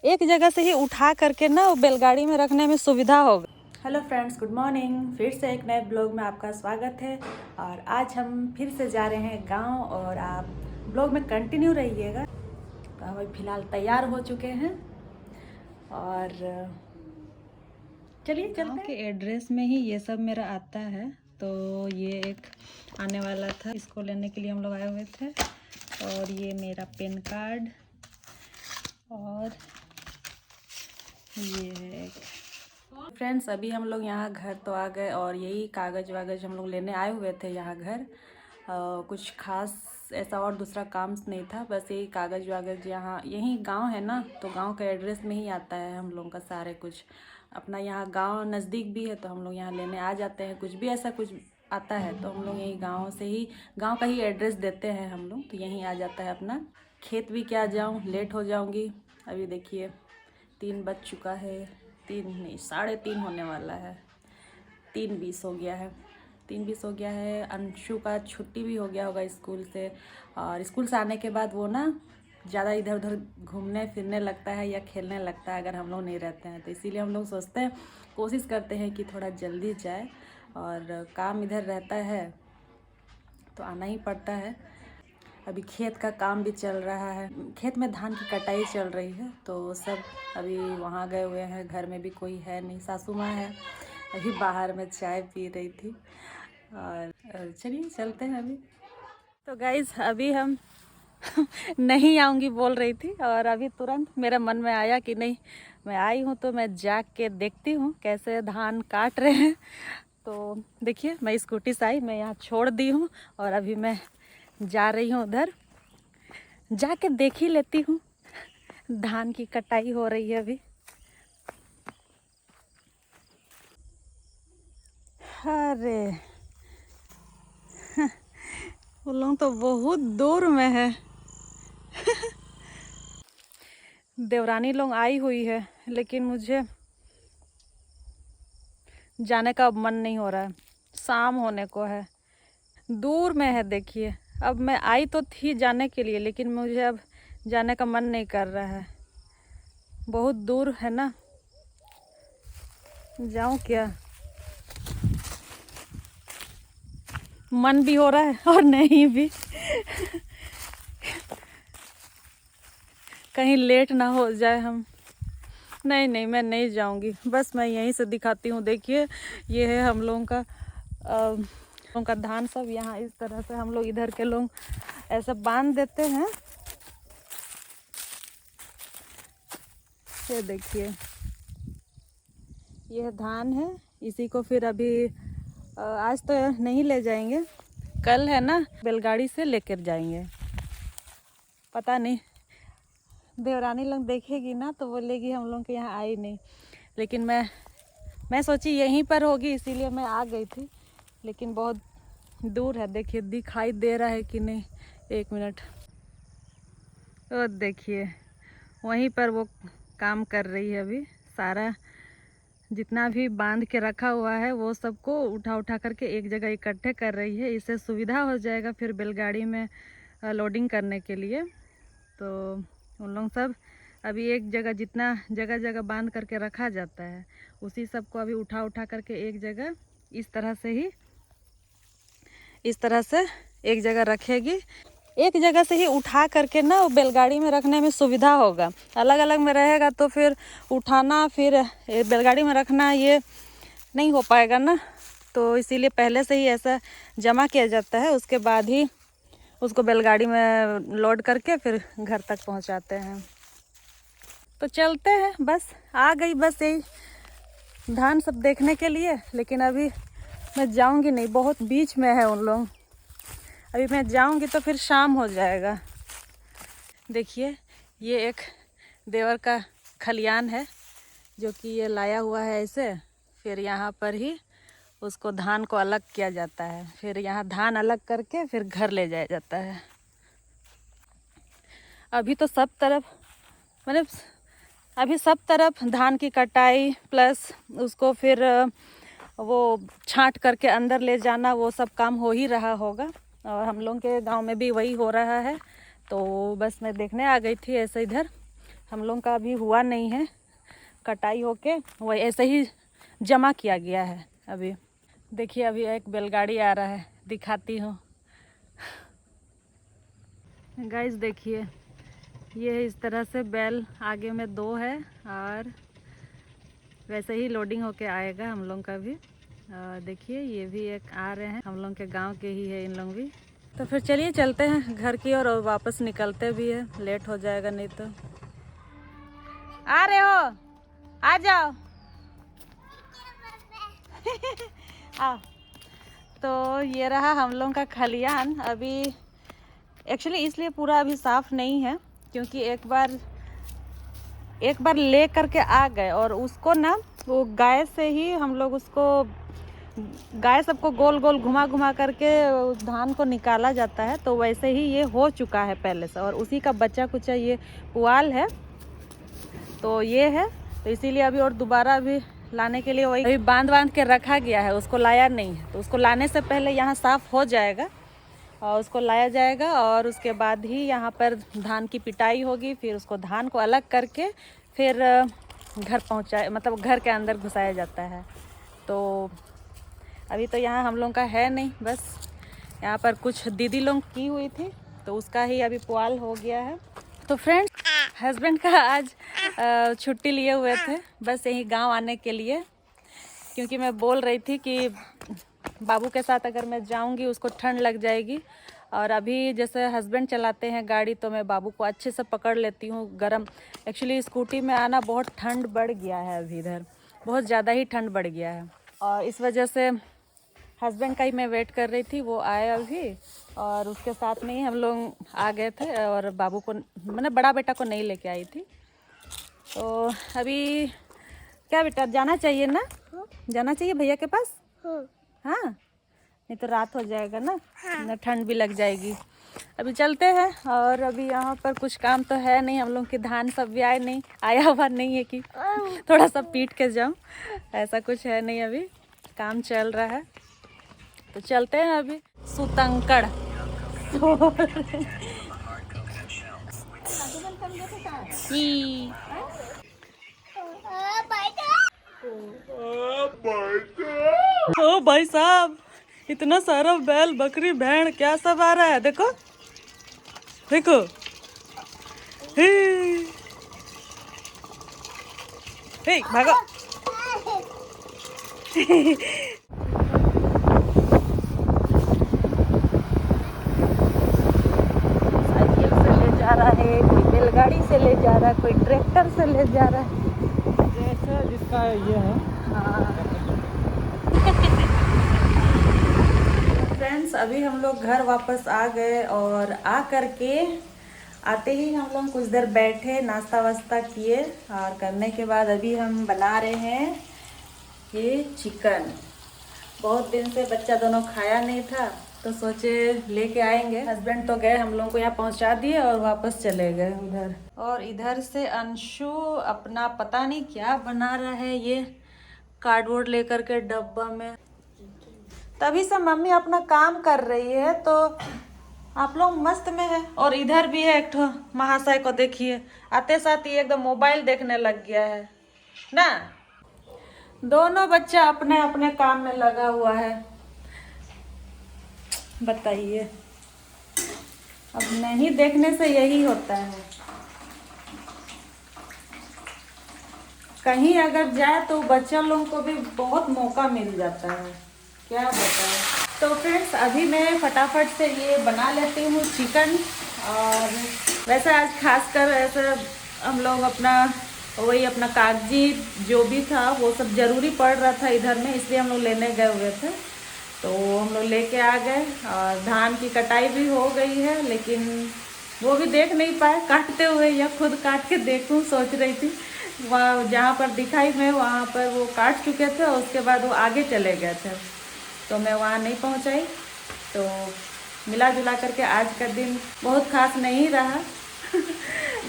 एक जगह से ही उठा करके ना वो बैलगाड़ी में रखने में सुविधा होगा। Hello friends, good morning. फिर से एक नए ब्लॉग में आपका स्वागत है। और आज हम फिर से जा रहे हैं गांव और आप ब्लॉग में कंटिन्यू रहिएगा। तो हम फिलहाल तैयार हो चुके हैं और चलिए चलते हैं। के एड्रेस में ही ये सब मेरा आता है। तो ये एक आने वाला था, इसको लेने के लिए हम लोग आए हुए थे। और ये मेरा पैन कार्ड और ये है एक। फ्रेंड्स, अभी हम लोग यहाँ घर तो आ गए और यही कागज़ वागज़ हम लोग लेने आए हुए थे यहाँ घर। कुछ खास ऐसा और दूसरा काम नहीं था, बस यही कागज़ वागज़। यहाँ यही गांव है ना, तो गांव का एड्रेस में ही आता है हम लोगों का सारे कुछ। अपना यहाँ गांव नज़दीक भी है तो हम लोग यहाँ लेने आ जाते हैं। कुछ भी ऐसा कुछ आता है तो हम लोग यही गांव से ही, गांव का ही एड्रेस देते हैं हम लोग, तो यहीं आ जाता है अपना। खेत भी क्या जाऊँ, लेट हो जाऊँगी। अभी देखिए 3 बज चुका है, 3 नहीं 3:30 होने वाला है। 3:20 हो गया है, 3:20 हो गया है। अंशु का छुट्टी भी हो गया होगा स्कूल से। और स्कूल से आने के बाद वो ना ज़्यादा इधर उधर घूमने फिरने लगता है या खेलने लगता है अगर हम लोग नहीं रहते हैं। तो इसीलिए हम लोग सोचते हैं, कोशिश करते हैं कि थोड़ा जल्दी जाए। और काम इधर रहता है तो आना ही पड़ता है। अभी खेत का काम भी चल रहा है, खेत में धान की कटाई चल रही है, तो सब अभी वहाँ गए हुए हैं। घर में भी कोई है नहीं, सासू माँ है, अभी बाहर में चाय पी रही थी। और चलिए चलते हैं अभी। तो गाइज अभी हम नहीं आऊँगी बोल रही थी और अभी तुरंत मेरे मन में आया कि नहीं, मैं आई हूँ तो मैं जाग के देखती हूँ कैसे धान काट रहे हैं। तो देखिए मैं स्कूटी से आई, मैं यहाँ छोड़ दी हूँ और अभी मैं जा रही हूँ उधर, जाके देख ही लेती हूँ। धान की कटाई हो रही है अभी। अरे वो लोग तो बहुत दूर में है। देवरानी लोग आई हुई है लेकिन मुझे जाने का अब मन नहीं हो रहा है, शाम होने को है, दूर में है। देखिए अब मैं आई तो थी जाने के लिए, लेकिन मुझे अब जाने का मन नहीं कर रहा है, बहुत दूर है ना। जाऊं क्या, मन भी हो रहा है और नहीं भी। कहीं लेट ना हो जाए हम। नहीं नहीं, मैं नहीं जाऊंगी, बस मैं यहीं से दिखाती हूँ। देखिए ये है हम लोगों का उनका धान सब यहाँ इस तरह से हम लोग इधर के लोग ऐसा बांध देते हैं। ये देखिए यह धान है, इसी को फिर अभी आज तो नहीं ले जाएंगे, कल है ना बैलगाड़ी से लेकर जाएंगे। पता नहीं देवरानी लोग देखेगी ना तो बोलेगी हम लोग के यहाँ आई नहीं, लेकिन मैं सोची यहीं पर होगी इसीलिए मैं आ गई थी, लेकिन बहुत दूर है। देखिए दिखाई दे रहा है कि नहीं, 1 मिनट। तो देखिए वहीं पर वो काम कर रही है अभी। सारा जितना भी बांध के रखा हुआ है वो सबको उठा उठा करके एक जगह इकट्ठे कर रही है। इससे सुविधा हो जाएगा फिर बैलगाड़ी में लोडिंग करने के लिए। तो उन लोग सब अभी एक जगह, जितना जगह जगह बांध करके रखा जाता है उसी सब को अभी उठा उठा करके एक जगह इस तरह से एक जगह रखेगी। एक जगह से ही उठा करके ना वो बैलगाड़ी में रखने में सुविधा होगा। अलग अलग में रहेगा तो फिर उठाना फिर बैलगाड़ी में रखना ये नहीं हो पाएगा ना। तो इसीलिए पहले से ही ऐसा जमा किया जाता है, उसके बाद ही उसको बैलगाड़ी में लोड करके फिर घर तक पहुंचाते हैं। तो चलते हैं, बस आ गई, बस यही धान सब देखने के लिए। लेकिन अभी मैं जाऊंगी नहीं, बहुत बीच में है उन लोग। अभी मैं जाऊंगी तो फिर शाम हो जाएगा। देखिए ये एक देवर का खलियान है जो कि ये लाया हुआ है ऐसे। फिर यहाँ पर ही उसको धान को अलग किया जाता है, फिर यहाँ धान अलग करके फिर घर ले जाया जाता है। अभी तो सब तरफ मतलब अभी सब तरफ धान की कटाई प्लस उसको फिर वो छांट करके अंदर ले जाना, वो सब काम हो ही रहा होगा। और हम लोग के गांव में भी वही हो रहा है। तो बस मैं देखने आ गई थी ऐसे इधर हम लोग का अभी हुआ नहीं है, कटाई होके वो ऐसे ही जमा किया गया है। अभी देखिए, अभी एक बैलगाड़ी आ रहा है, दिखाती हूँ गाइस। देखिए, ये इस तरह से बैल आगे में 2 है और वैसे ही लोडिंग होके आएगा हम लोग का भी। देखिए, ये भी एक आ रहे हैं, हम लोग के गांव के ही है इन लोग भी। तो फिर चलिए चलते हैं घर की और वापस निकलते भी है, लेट हो जाएगा नहीं तो। आ रहे हो, आ जाओ आओ। तो ये रहा हम लोग का खलियान। अभी एक्चुअली इसलिए पूरा अभी साफ नहीं है क्योंकि एक बार ले करके आ गए और उसको ना वो गाय से ही हम लोग उसको, गाय सबको गोल गोल घुमा घुमा करके उस धान को निकाला जाता है। तो वैसे ही ये हो चुका है पहले से और उसी का बच्चा कुचा ये पुआल है। तो ये है, तो इसीलिए अभी और दोबारा अभी लाने के लिए वही अभी बांध के रखा गया है, उसको लाया नहीं है। तो उसको लाने से पहले यहाँ साफ़ हो जाएगा और उसको लाया जाएगा और उसके बाद ही यहाँ पर धान की पिटाई होगी। फिर उसको धान को अलग करके फिर घर पहुँचाए, मतलब घर के अंदर घुसाया जाता है। तो अभी तो यहाँ हम लोग का है नहीं, बस यहाँ पर कुछ दीदी लोग की हुई थी तो उसका ही अभी पुआल हो गया है। तो फ्रेंड्स, हस्बैंड का आज छुट्टी लिए हुए थे बस यहीं गांव आने के लिए, क्योंकि मैं बोल रही थी कि बाबू के साथ अगर मैं जाऊंगी उसको ठंड लग जाएगी। और अभी जैसे हस्बैंड चलाते हैं गाड़ी तो मैं बाबू को अच्छे से पकड़ लेती हूँ। गरम एक्चुअली स्कूटी में आना बहुत ठंड बढ़ गया है, अभी इधर बहुत ज़्यादा ही ठंड बढ़ गया है और इस वजह से हस्बैंड का ही मैं वेट कर रही थी। वो आए अभी और उसके साथ में ही हम लोग आ गए थे और बाबू को, मैंने बड़ा बेटा को नहीं लेके आई थी। तो अभी क्या बेटा, जाना चाहिए ना? जाना चाहिए भैया के पास। हाँ, नहीं तो रात हो जाएगा ना, ना ठंड भी लग जाएगी। अभी चलते हैं। और अभी यहाँ पर कुछ काम तो है नहीं, हम लोग के धान सब भी आया हुआ नहीं है कि थोड़ा सा पीट के जाऊँ, ऐसा कुछ है नहीं। अभी काम चल रहा है तो चलते हैं अभी। सुतंकड़ ओ भाई साहब, इतना सारा बैल बकरी भेड़ क्या सब आ रहा है, देखो देखो। हे भागो साइकिल से ले जा रहा है, कोई बैलगाड़ी से ले जा रहा है, कोई ट्रैक्टर से ले जा रहा है, जैसा जिसका ये है। हाँ फ्रेंड्स, अभी हम लोग घर वापस आ गए और आ करके आते ही हम लोग कुछ देर बैठे, नाश्ता वास्ता किए और करने के बाद अभी हम बना रहे हैं ये चिकन। बहुत दिन से बच्चा दोनों खाया नहीं था तो सोचे लेके आएंगे। हस्बैंड तो गए, हम लोग को यहाँ पहुँचा दिए और वापस चले गए उधर। और इधर से अंशु अपना पता नहीं क्या बना रहा है, ये कार्डबोर्ड लेकर के डब्बा में। तभी से मम्मी अपना काम कर रही है तो आप लोग मस्त में है। और इधर भी है एक ठो महाशय को देखिए, आते साथ ही एकदम मोबाइल देखने लग गया है ना। दोनों बच्चा अपने अपने काम में लगा हुआ है, बताइए। अब नहीं देखने से यही होता है, कहीं अगर जाए तो बच्चा लोगों को भी बहुत मौका मिल जाता है, क्या बताएं। तो फ्रेंड्स, अभी मैं फटाफट से ये बना लेती हूँ चिकन। और वैसे आज खासकर ऐसे हम लोग अपना कागजी जो भी था वो सब ज़रूरी पड़ रहा था इधर में, इसलिए हम लोग लेने गए हुए थे। तो हम लोग लेके आ गए और धान की कटाई भी हो गई है, लेकिन वो भी देख नहीं पाए काटते हुए, या खुद काट के देखूँ सोच रही थी। वहाँ जहाँ पर दिखाई मैं वहाँ पर वो काट चुके थे और उसके बाद वो आगे चले गए थे तो मैं वहाँ नहीं पहुँचाई। तो मिला जुला करके आज का दिन बहुत खास नहीं रहा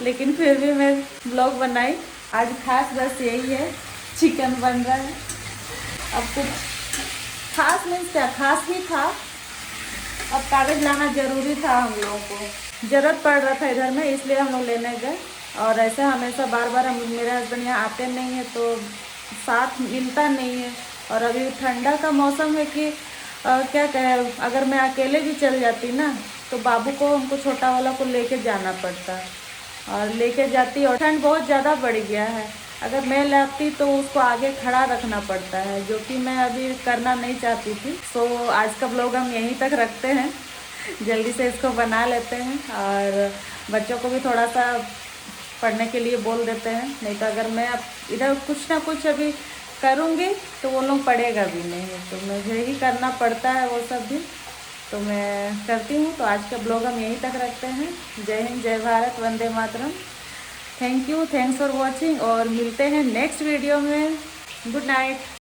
लेकिन फिर भी मैं ब्लॉग बनाई। आज खास बस यही है, चिकन बन रहा है। अब कुछ खास नहीं, क्या खास ही था, अब कागज़ लाना ज़रूरी था, हम लोगों को ज़रूरत पड़ रहा था इधर में, इसलिए हम लोग लेने गए। और ऐसा हमेशा बार बार हम मेरे हस्बैंड यहाँ आते नहीं है तो साथ मिलता नहीं है। और अभी ठंडा का मौसम है कि क्या कहें, अगर मैं अकेले भी चल जाती ना तो बाबू को हमको छोटा वाला को लेके जाना पड़ता और लेके जाती, और ठंड बहुत ज़्यादा बढ़ गया है। अगर मैं लाती तो उसको आगे खड़ा रखना पड़ता है, जो कि मैं अभी करना नहीं चाहती थी। सो आज का ब्लॉग हम यहीं तक रखते हैं, जल्दी से इसको बना लेते हैं और बच्चों को भी थोड़ा सा पढ़ने के लिए बोल देते हैं। नहीं तो अगर मैं अब इधर कुछ ना कुछ अभी करूँगी तो वो लोग पढ़ेगा भी नहीं, तो मुझे ही करना पड़ता है वो सब भी, तो मैं करती हूँ। तो आज का ब्लॉग हम यहीं तक रखते हैं। जय हिंद, जय भारत, वंदे मातरम। Thank you, thanks for watching और मिलते हैं नेक्स्ट वीडियो में। Good night.